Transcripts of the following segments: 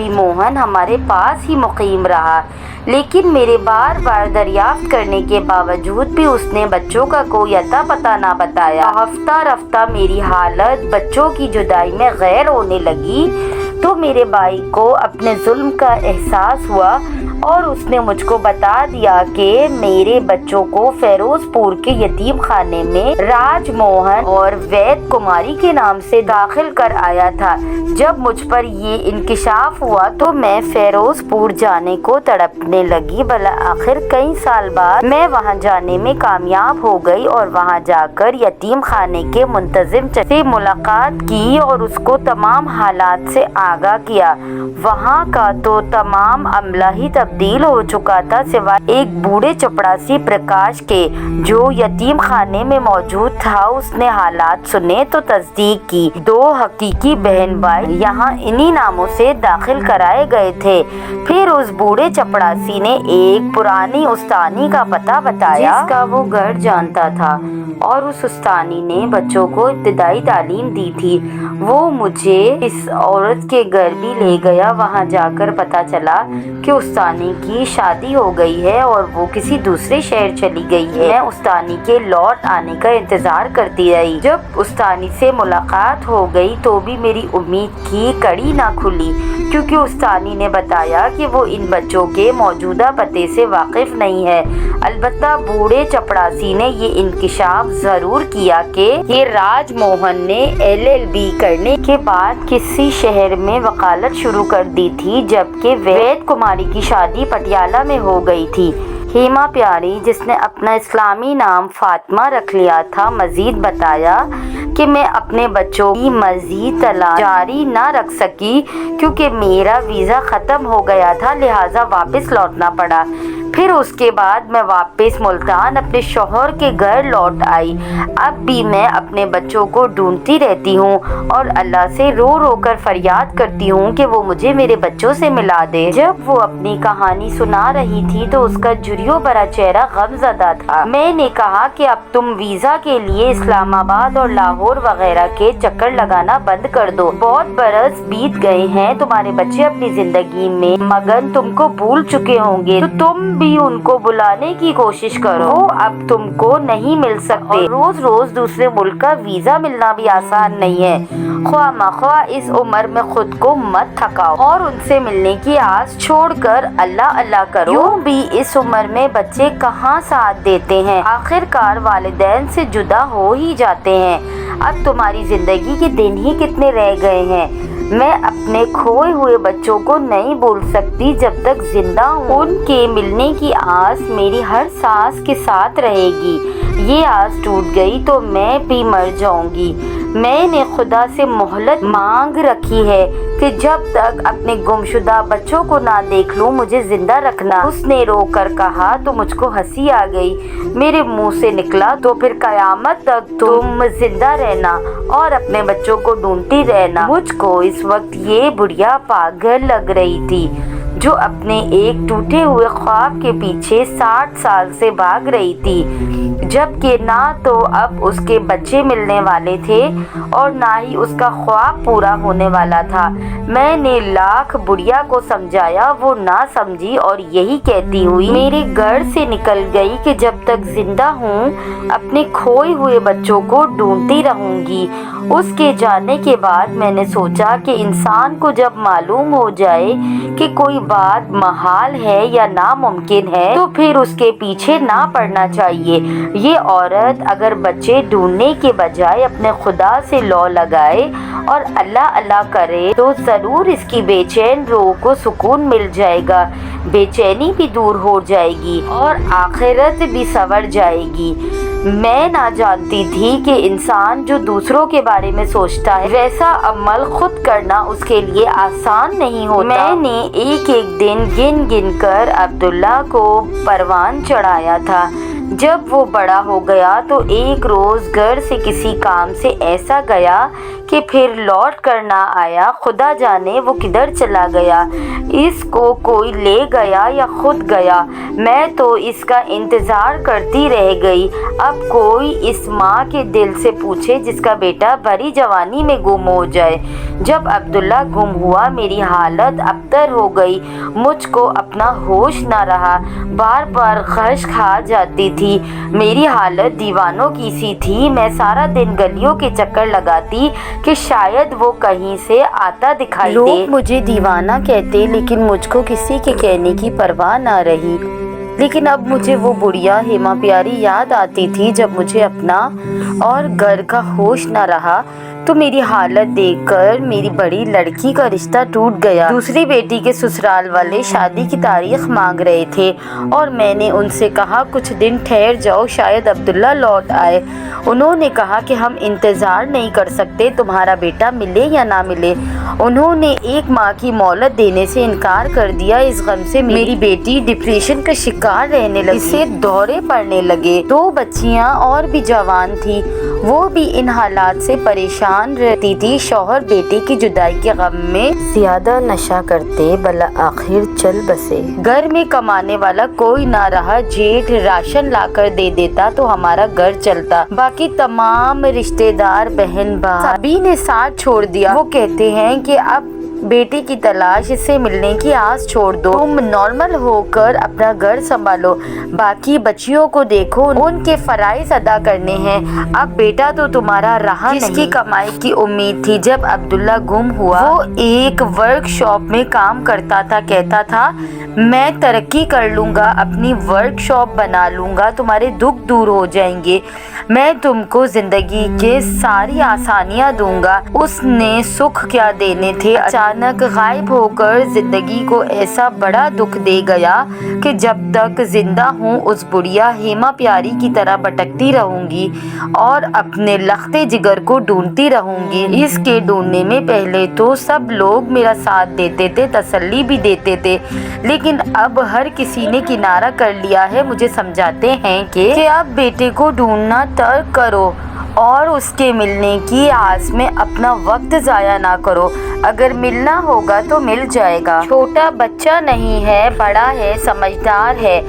بھی موہن ہمارے پاس ہی مقیم رہا، لیکن میرے بار بار دریافت کرنے کے باوجود بھی اس نے بچوں کا کوئی اتا پتہ نہ بتایا۔ ہفتہ رفتہ میری حالت بچوں کی جدائی میں غیر ہونے لگی تو میرے بھائی کو اپنے ظلم کا احساس ہوا اور اس نے مجھ کو بتا دیا کہ میرے بچوں کو فیروز پور کے یتیم خانے میں راج موہن اور وید کماری کے نام سے داخل کر آیا تھا۔ جب مجھ پر یہ انکشاف ہوا تو میں فیروز پور جانے کو تڑپنے لگی۔ بالآخر کئی سال بعد میں وہاں جانے میں کامیاب ہو گئی اور وہاں جا کر یتیم خانے کے منتظم سے ملاقات کی اور اس کو تمام حالات سے آگاہ کیا۔ وہاں کا تو تمام عملہ ہی تبدیل ہو چکا تھا سوائے ایک بوڑھے چپڑاسی پرکاش کے جو یتیم خانے میں موجود تھا۔ اس نے حالات سنے تو تصدیق کی۔ 2 حقیقی بہن بھائی یہاں انہی ناموں سے داخل کرائے گئے تھے۔ پھر اس بوڑھے چپڑاسی نے ایک پرانی استانی کا پتہ بتایا جس کا وہ گھر جانتا تھا اور اس استانی نے بچوں کو ابتدائی تعلیم دی تھی۔ وہ مجھے اس عورت کے گھر بھی لے گیا۔ وہاں جا کر پتہ چلا کہ استانی کی شادی ہو گئی ہے اور وہ کسی دوسرے شہر چلی گئی ہے۔ میں استانی کے لوٹ آنے کا انتظار کرتی رہی۔ جب استانی سے ملاقات ہو گئی تو بھی میری امید کی کڑی نہ کھلی، کیونکہ استانی نے بتایا کہ وہ ان بچوں کے موجودہ پتے سے واقف نہیں ہے۔ البتہ بوڑھے چپڑاسی نے یہ انکشاف ضرور کیا کہ یہ راج موہن نے LLB کرنے کے بعد کسی شہر میں وکالت شروع کر دی تھی، جبکہ وید کماری کی شادی پٹیالہ میں ہو گئی تھی۔ ہیما پیاری، جس نے اپنا اسلامی نام فاطمہ رکھ لیا تھا، مزید بتایا کہ میں اپنے بچوں کی مزید تلاش جاری نہ رکھ سکی کیونکہ میرا ویزا ختم ہو گیا تھا، لہٰذا واپس لوٹنا پڑا۔ پھر اس کے بعد میں واپس ملتان اپنے شوہر کے گھر لوٹ آئی۔ اب بھی میں اپنے بچوں کو ڈھونڈتی رہتی ہوں اور اللہ سے رو رو کر فریاد کرتی ہوں کہ وہ مجھے میرے بچوں سے ملا دے۔ جب وہ اپنی کہانی سنا رہی تھی تو اس کا جریوں بھرا چہرہ غم زدہ تھا۔ میں نے کہا کہ اب تم ویزا کے لیے اسلام آباد اور لاہور وغیرہ کے چکر لگانا بند کر دو۔ بہت برس بیت گئے ہیں، تمہارے بچے اپنی زندگی میں مگن تم کو بھول چکے ہوں گے، تو تم بھی ان کو بلانے کی کوشش کرو۔ وہ اب تم کو نہیں مل سکتے اور روز روز دوسرے ملک کا ویزا ملنا بھی آسان نہیں ہے۔ خواہ مخواہ اس عمر میں خود کو مت تھکاؤ اور ان سے ملنے کی آس چھوڑ کر اللہ اللہ کرو۔ یوں بھی اس عمر میں بچے کہاں ساتھ دیتے ہیں، آخر کار والدین سے جدا ہو ہی جاتے ہیں۔ اب تمہاری زندگی کے دن ہی کتنے رہ گئے ہیں۔ میں اپنے کھوئے ہوئے بچوں کو نہیں بھول سکتی جب تک زندہ ہوں۔ ان کے ملنے کی آس میری ہر سانس کے ساتھ رہے گی۔ یہ آس ٹوٹ گئی تو میں بھی مر جاؤں گی۔ میں نے خدا سے مہلت مانگ رکھی ہے کہ جب تک اپنے گمشدہ بچوں کو نہ دیکھ لوں مجھے زندہ رکھنا۔ اس نے رو کر کہا تو مجھ کو ہنسی آ گئی۔ میرے منہ سے نکلا تو پھر قیامت تک تم زندہ رہنا اور اپنے بچوں کو ڈھونڈتی رہنا۔ مجھ کو اس وقت یہ بڑھیا پاگل لگ رہی تھی جو اپنے ایک ٹوٹے ہوئے خواب کے پیچھے 60 سال سے بھاگ رہی تھی، جبکہ نہ تو اب اس کے بچے ملنے والے تھے اور نہ ہی اس کا خواب پورا ہونے والا تھا۔ میں نے لاکھ بڑھیا کو سمجھایا، وہ نہ سمجھی اور یہی کہتی ہوئی میرے گھر سے نکل گئی کہ جب تک زندہ ہوں اپنے کھوئے ہوئے بچوں کو ڈھونڈتی رہوں گی۔ اس کے جانے کے بعد میں نے سوچا کہ انسان کو جب معلوم ہو جائے کہ کوئی بات محال ہے یا ناممکن ہے تو پھر اس کے پیچھے نہ پڑنا چاہیے۔ یہ عورت اگر بچے ڈھونڈنے کے بجائے اپنے خدا سے لو لگائے اور اللہ اللہ کرے تو ضرور اس کی بے چین روح کو سکون مل جائے گا، بے چینی بھی دور ہو جائے گی اور آخرت بھی سنور جائے گی۔ میں نہ جانتی تھی کہ انسان جو دوسروں کے بارے میں سوچتا ہے ویسا عمل خود کرنا اس کے لیے آسان نہیں ہوتا۔ میں نے ایک ایک دن گن گن کر عبداللہ کو پروان چڑھایا تھا۔ جب وہ بڑا ہو گیا تو ایک روز گھر سے کسی کام سے ایسا گیا کہ پھر لوٹ کر نہ آیا۔ خدا جانے وہ کدھر چلا گیا، اس کو کوئی لے گیا یا خود گیا۔ میں تو اس کا انتظار کرتی رہ گئی۔ اب کوئی اس ماں کے دل سے پوچھے جس کا بیٹا بھری جوانی میں گم ہو جائے۔ جب عبداللہ گم ہوا میری حالت ابتر ہو گئی، مجھ کو اپنا ہوش نہ رہا، بار بار خشک کھا جاتی تھی۔ میری حالت دیوانوں کی سی تھی۔ میں سارا دن گلیوں کے چکر لگاتی کہ شاید وہ کہیں سے آتا دکھائی دے۔ لوگ مجھے دیوانہ کہتے لیکن مجھ کو کسی کے کہنے کی پرواہ نہ رہی۔ لیکن اب مجھے وہ بڑھیا ہیما پیاری یاد آتی تھی۔ جب مجھے اپنا اور گھر کا ہوش نہ رہا تو میری حالت دیکھ کر میری بڑی لڑکی کا رشتہ ٹوٹ گیا۔ دوسری بیٹی کے سسرال والے شادی کی تاریخ مانگ رہے تھے اور میں نے ان سے کہا کچھ دن ٹھہر جاؤ، شاید عبداللہ لوٹ آئے۔ انہوں نے کہا کہ ہم انتظار نہیں کر سکتے، تمہارا بیٹا ملے یا نہ ملے۔ انہوں نے 1 ماہ کی مہلت دینے سے انکار کر دیا۔ اس غم سے میری بیٹی ڈپریشن کا شکار رہنے لگی، اسے دورے پڑنے لگے۔ 2 بچیاں اور بھی جوان تھی، وہ بھی ان حالات سے پریشان رہتی تھی۔ شوہر بیٹے کی جدائی کے غم میں زیادہ نشہ کرتے، بالآخر چل بسے۔ گھر میں کمانے والا کوئی نہ رہا، جیٹھ راشن لا کر دے دیتا تو ہمارا گھر چلتا۔ باقی تمام رشتے دار بہن بھائی سبھی نے ساتھ چھوڑ دیا۔ وہ کہتے ہیں کہ اب بیٹے کی تلاش، اس سے ملنے کی آس چھوڑ دو، تم نارمل ہو کر اپنا گھر سنبھالو، باقی بچیوں کو دیکھو، ان کے فرائض ادا کرنے ہیں۔ اب بیٹا تو تمہارا رہا نہیں۔ جس کی کمائی کی امید تھی جب عبداللہ گم ہوا، وہ ایک ورک شاپ میں کام کرتا تھا، کہتا تھا میں ترقی کر لوں گا، اپنی ورک شاپ بنا لوں گا، تمہارے دکھ دور ہو جائیں گے، میں تم کو زندگی کے ساری آسانیاں دوں گا۔ اس نے سکھ کیا دینے تھے، اچانک غائب ہو کر زندگی کو ایسا بڑا دکھ دے گیا کہ جب تک زندہ ہوں اس بڑھیا ہیما پیاری کی طرح بھٹکتی رہوں گی اور اپنے لختے جگر کو ڈھونڈتی رہوں گی۔ اس کے ڈھونڈنے میں پہلے تو سب لوگ میرا ساتھ دیتے تھے، تسلی بھی دیتے تھے، لیکن اب ہر کسی نے کنارہ کر لیا ہے۔ مجھے سمجھاتے ہیں کہ اب بیٹے کو ڈھونڈنا ترک کرو اور اس کے ملنے کی آس میں اپنا وقت ضائع نہ کرو، اگر ملنا ہوگا تو مل جائے گا۔ چھوٹا بچہ نہیں ہے، بڑا ہے، سمجھدار ہے،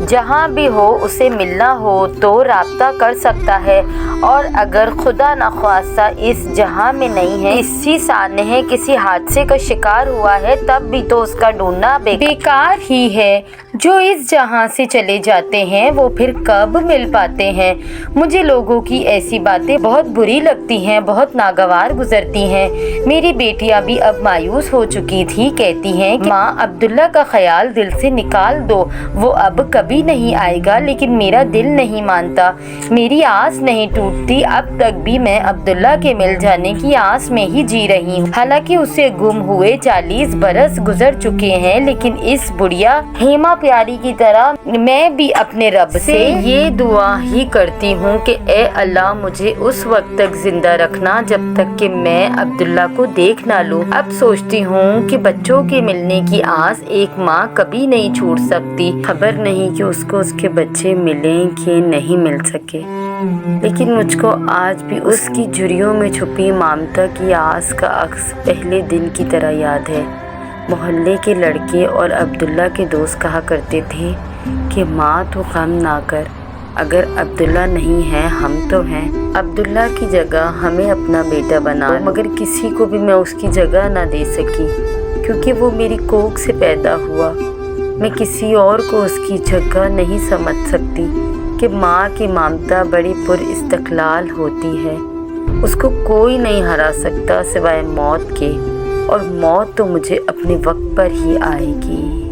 جہاں بھی ہو اسے ملنا ہو تو رابطہ کر سکتا ہے، اور اگر خدا نخواستہ اس جہاں میں نہیں ہے، کسی سانحے کسی حادثے کا شکار ہوا ہے، تب بھی تو اس کا ڈھونڈنا بیکار ہی ہے۔ جو اس جہاں سے چلے جاتے ہیں وہ پھر کب مل پاتے ہیں؟ مجھے لوگوں کی ایسی باتیں بہت بری لگتی ہیں، بہت ناگوار گزرتی ہیں۔ میری بیٹیاں بھی اب مایوس ہو چکی تھی، کہتی ہیں کہ ماں عبداللہ کا خیال دل سے نکال دو، وہ اب کبھی نہیں آئے گا، لیکن میرا دل نہیں مانتا، میری آس نہیں ٹوٹتی، اب تک بھی میں عبداللہ کے مل جانے کی آس میں ہی جی رہی ہوں۔ حالانکہ اسے گم ہوئے 40 برس گزر چکے ہیں، لیکن اس بڑھیا ہیما پیاری کی طرح میں بھی اپنے رب سے یہ دعا ہی کرتی ہوں کہ اے اللہ مجھے اس وقت تک زندہ رکھنا جب تک کہ میں عبداللہ کو دیکھ نہ لوں۔ اب سوچتی ہوں کہ بچوں کے ملنے کی آس ایک ماں کبھی نہیں چھوڑ سکتی۔ خبر نہیں کہ اس کو اس کے بچے ملیں کہ نہیں مل سکے، لیکن مجھ کو آج بھی اس کی جھریوں میں چھپی ممتا کی آس کا عکس پہلے دن کی طرح یاد ہے۔ محلے کے لڑکے اور عبداللہ کے دوست کہا کرتے تھے کہ ماں تو غم نہ کر، اگر عبداللہ نہیں ہے ہم تو ہیں، عبداللہ کی جگہ ہمیں اپنا بیٹا بنا لو۔ مگر کسی کو بھی میں اس کی جگہ نہ دے سکی، کیونکہ وہ میری کوکھ سے پیدا ہوا۔ میں کسی اور کو اس کی جگہ نہیں سمجھ سکتی کہ ماں کی ممتا بڑی پر استقلال ہوتی ہے، اس کو کوئی نہیں ہرا سکتا سوائے موت کے، اور موت تو مجھے اپنے وقت پر ہی آئے گی۔